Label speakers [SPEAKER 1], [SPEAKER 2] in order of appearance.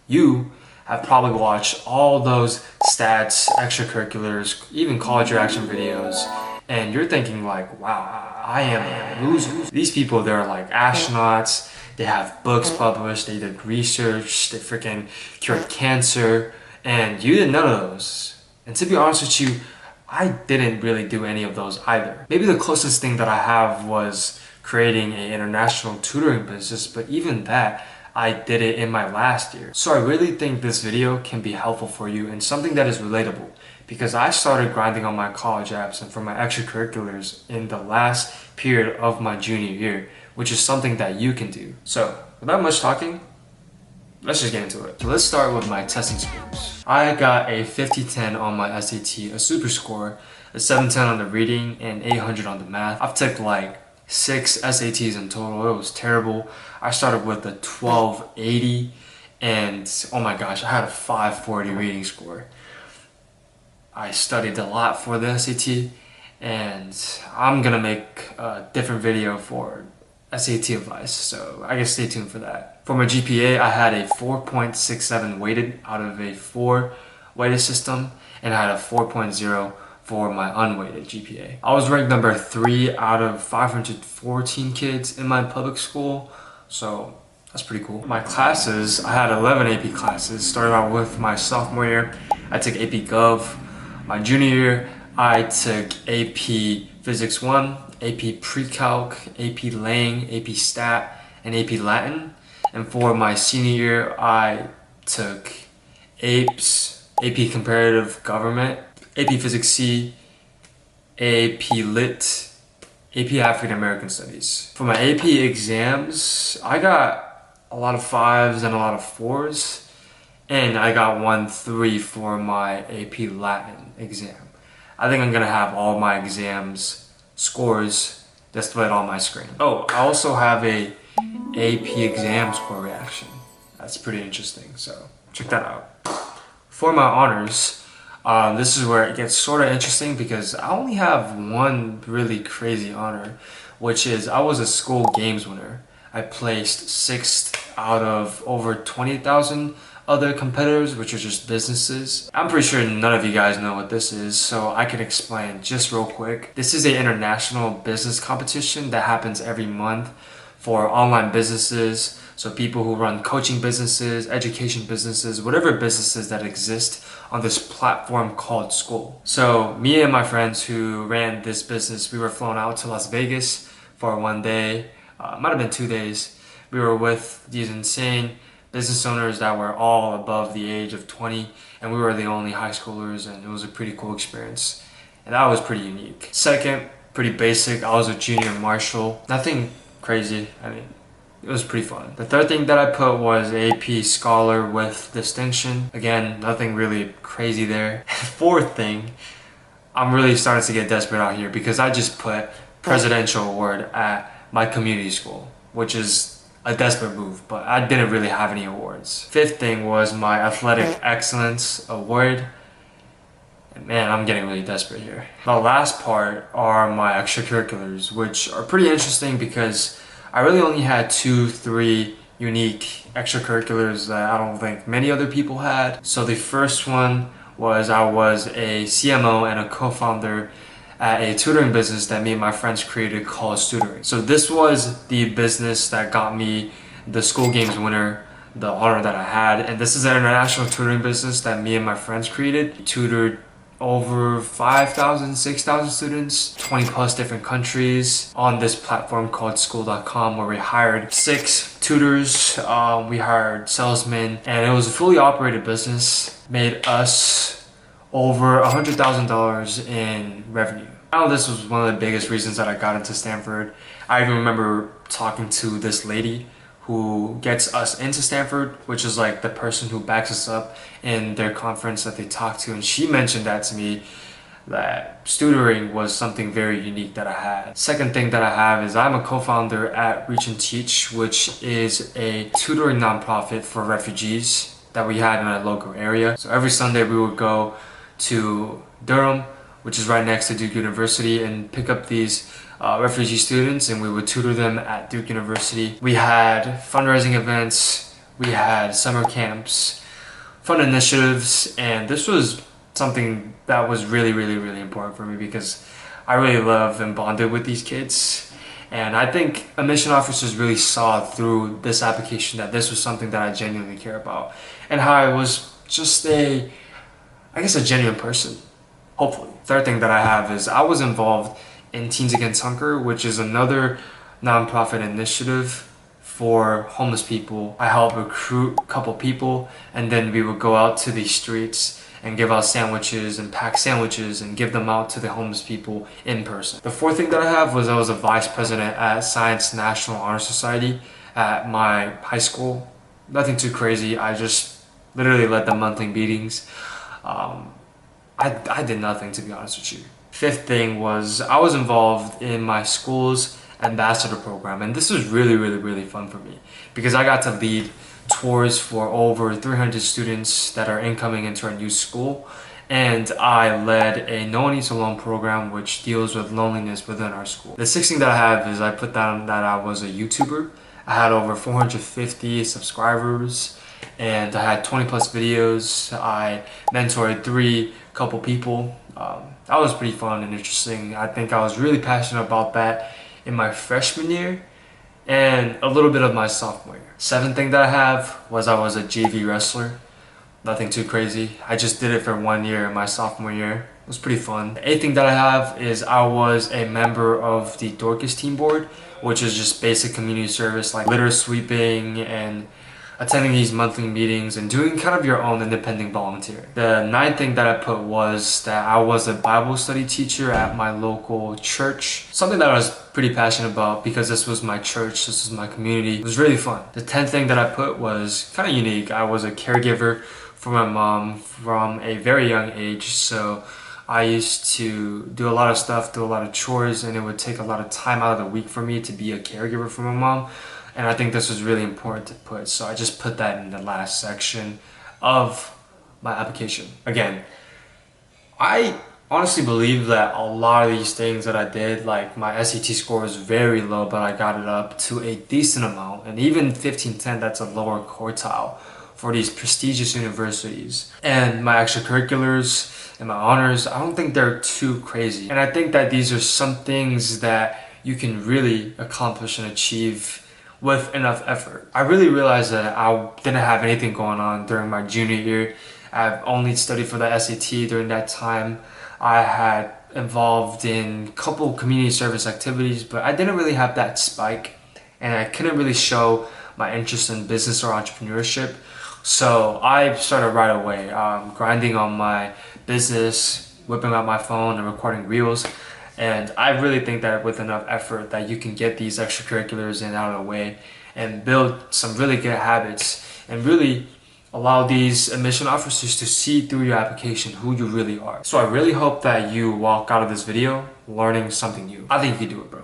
[SPEAKER 1] You have probably watched all those stats, extracurriculars, even college reaction videos, and you're thinking like, wow, I am a loser. These people, they're like astronauts, they have books published, they did research, they freaking cured cancer, and you did none of those. And to be honest with you, I didn't really do any of those either. Maybe the closest thing that I have was creating an international tutoring business, but even that, I did it in my last year. So I really think this video can be helpful for you and something that is relatable, because I started grinding on my college apps and for my extracurriculars in the last period of my junior year, which is something that you can do. So without much talking, let's just get into it. So let's start with my testing scores. I got a 50-10 on my SAT, a super score, a 710 on the reading, and 800 on the math. I've took like 6 SATs in total. It was terrible. I started with a 1280 and oh my gosh, I had a 540 reading score. I studied a lot for the SAT, and I'm gonna make a different video for SAT advice, so I guess stay tuned for that. For my GPA, I had a 4.67 weighted out of a 4 weighted system, and I had a 4.0 for my unweighted GPA. I was ranked number 3 out of 514 kids in my public school, so that's pretty cool. My classes, I had 11 AP classes. Started out with my sophomore year, I took AP Gov. My junior year, I took AP Physics 1, AP Pre-Calc, AP Lang, AP Stat, and AP Latin. And for my senior year, I took APES, AP Comparative Government, AP Physics C, AP Lit, AP African American Studies. For my AP exams, I got a lot of 5s and a lot of 4s, and I got 1-3 for my AP Latin exam. I think I'm gonna have all my exams scores displayed on my screen. Oh, I also have a AP exam score reaction. That's pretty interesting, so check that out. For my honors, this is where it gets sort of interesting because I only have one really crazy honor, which is I was a school games winner. I placed 6th out of over 20,000 other competitors, which are just businesses. I'm pretty sure none of you guys know what this is, so I can explain just real quick. This is an international business competition that happens every month for online businesses. So people who run coaching businesses, education businesses, whatever businesses that exist on this platform called school. So me and my friends who ran this business, we were flown out to Las Vegas for 1 day, might have been 2 days. We were with these insane business owners that were all above the age of 20, and we were the only high schoolers, and it was a pretty cool experience. And that was pretty unique. Second, pretty basic, I was a junior marshal. Nothing crazy, I mean, it was pretty fun. The third thing that I put was AP Scholar with distinction. Again, nothing really crazy there. Fourth thing, I'm really starting to get desperate out here because I just put Presidential Award at my community school, which is a desperate move, but I didn't really have any awards. Fifth thing was my Athletic Excellence Award. And man, I'm getting really desperate here. The last part are my extracurriculars, which are pretty interesting because I really only had 2-3 unique extracurriculars that I don't think many other people had. So the first one was I was a CMO and a co-founder at a tutoring business that me and my friends created called Tutoring. So this was the business that got me the school games winner, the honor that I had. And this is an international tutoring business that me and my friends created. Tutored over 5,000, 6,000 students, 20 plus different countries on this platform called school.com, where we hired 6 tutors, we hired salesmen, and it was a fully operated business, made us over $100,000 in revenue. Now this was one of the biggest reasons that I got into Stanford. I even remember talking to this lady who gets us into Stanford, which is like the person who backs us up in their conference that they talk to, and she mentioned that to me, that tutoring was something very unique that I had. Second thing that I have is I'm a co-founder at Reach and Teach, which is a tutoring nonprofit for refugees that we had in our local area. So every Sunday we would go to Durham, which is right next to Duke University, and pick up these refugee students, and we would tutor them at Duke University. We had fundraising events, we had summer camps, fun initiatives, and this was something that was really, really, really important for me because I really love and bonded with these kids. And I think admission officers really saw through this application that this was something that I genuinely care about, and how I was just a genuine person, hopefully. Third thing that I have is I was involved in Teens Against Hunger, which is another nonprofit initiative for homeless people. I helped recruit a couple people, and then we would go out to these streets and give out sandwiches and pack sandwiches and give them out to the homeless people in person. The fourth thing that I have was I was a vice president at Science National Honor Society at my high school. Nothing too crazy. I just literally led the monthly meetings. I did nothing, to be honest with you. Fifth thing was I was involved in my school's ambassador program, and this was really, really, really fun for me because I got to lead tours for over 300 students that are incoming into our new school, and I led a No One Eats Alone program which deals with loneliness within our school. The sixth thing that I have is I put down that I was a YouTuber. I had over 450 subscribers and I had 20 plus videos. I mentored 3 couple people. That was pretty fun and interesting. I think I was really passionate about that in my freshman year and a little bit of my sophomore year. Seventh thing that I have was I was a JV wrestler. Nothing too crazy. I just did it for 1 year in my sophomore year. It was pretty fun. The eighth thing that I have is I was a member of the Dorcas team board, which is just basic community service like litter sweeping and attending these monthly meetings and doing kind of your own independent volunteering. The ninth thing that I put was that I was a Bible study teacher at my local church. Something that I was pretty passionate about because this was my church, this was my community. It was really fun. The 10th thing that I put was kind of unique. I was a caregiver for my mom from a very young age. So I used to do a lot of stuff, do a lot of chores, and it would take a lot of time out of the week for me to be a caregiver for my mom. And I think this was really important to put, so I just put that in the last section of my application. Again, I honestly believe that a lot of these things that I did, like my SAT score was very low, but I got it up to a decent amount, and even 1510, that's a lower quartile for these prestigious universities. And my extracurriculars and my honors, I don't think they're too crazy. And I think that these are some things that you can really accomplish and achieve with enough effort. I really realized that I didn't have anything going on during my junior year. I've only studied for the SAT during that time. I had involved in a couple community service activities, but I didn't really have that spike, and I couldn't really show my interest in business or entrepreneurship. So I started right away, grinding on my business, whipping out my phone and recording reels. And I really think that with enough effort that you can get these extracurriculars in out of the way and build some really good habits and really allow these admission officers to see through your application who you really are. So I really hope that you walk out of this video learning something new. I think you can do it, bro.